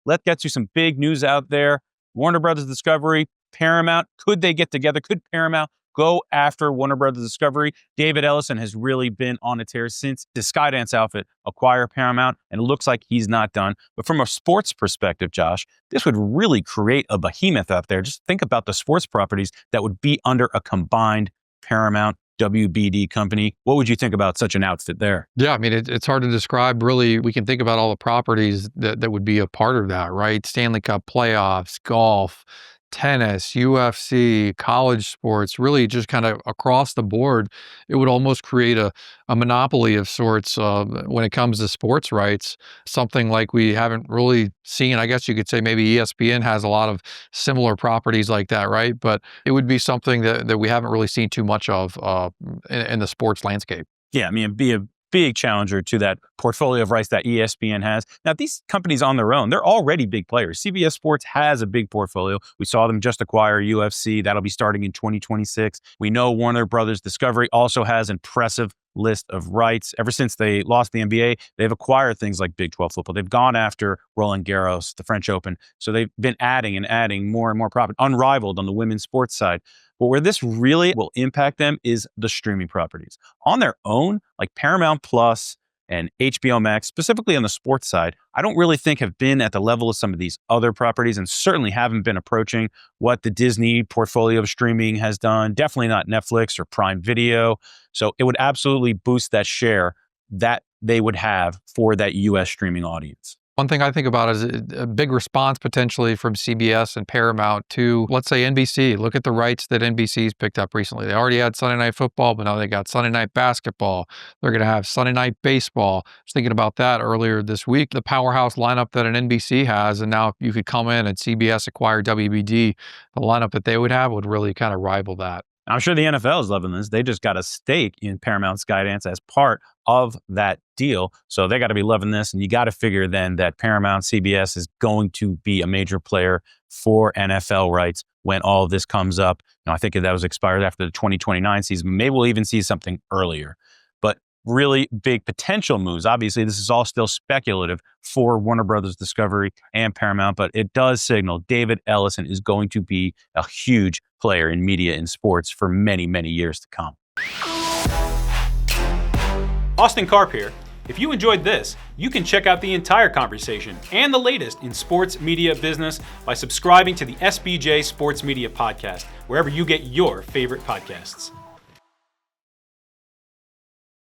let's get to some big news out there. Warner Brothers Discovery, Paramount, could they get together? Could Paramount go after Warner Brothers Discovery? David Ellison has really been on a tear since the Skydance outfit acquired Paramount, and it looks like he's not done. But from a sports perspective, Josh, this would really create a behemoth out there. Just think about the sports properties that would be under a combined Paramount WBD company. What would you think about such an outfit there? Yeah, I mean, it's hard to describe. Really, we can think about all the properties that would be a part of that, right? Stanley Cup playoffs, golf, tennis, UFC, college sports, really just kind of across the board. It would almost create a monopoly of sorts when it comes to sports rights, something like we haven't really seen. I guess you could say maybe ESPN has a lot of similar properties like that, right? But it would be something that we haven't really seen too much of in the sports landscape. Yeah, I mean, it'd be a big challenger to that portfolio of rights that ESPN has. Now, these companies on their own, they're already big players. CBS Sports has a big portfolio. We saw them just acquire UFC. That'll be starting in 2026. We know Warner Brothers Discovery also has impressive list of rights. Ever since they lost the NBA, they've acquired things like Big 12 football. They've gone after Roland Garros, the French Open. So they've been adding and adding more and more profit, unrivaled on the women's sports side. But where this really will impact them is the streaming properties. On their own, like Paramount Plus and HBO Max, specifically on the sports side, I don't really think have been at the level of some of these other properties, and certainly haven't been approaching what the Disney portfolio of streaming has done. Definitely not Netflix or Prime Video. So it would absolutely boost that share that they would have for that US streaming audience. One thing I think about is a big response potentially from CBS and Paramount to, let's say, NBC. Look at the rights that NBC's picked up recently. They already had Sunday Night Football, but now they got Sunday Night Basketball. They're going to have Sunday Night Baseball. I was thinking about that earlier this week, the powerhouse lineup that an NBC has, and now if you could come in and CBS acquire WBD, the lineup that they would have would really kind of rival that. I'm sure the NFL is loving this. They just got a stake in Paramount Skydance as part of that deal. So they got to be loving this. And you got to figure then that Paramount CBS is going to be a major player for NFL rights when all of this comes up. I think that was expired after the 2029 season. Maybe we'll even see something earlier. But really big potential moves. Obviously, this is all still speculative for Warner Brothers Discovery and Paramount, but it does signal David Ellison is going to be a huge player in media and sports for many, many years to come. Austin Karp here. If you enjoyed this, you can check out the entire conversation and the latest in sports media business by subscribing to the SBJ Sports Media Podcast, wherever you get your favorite podcasts.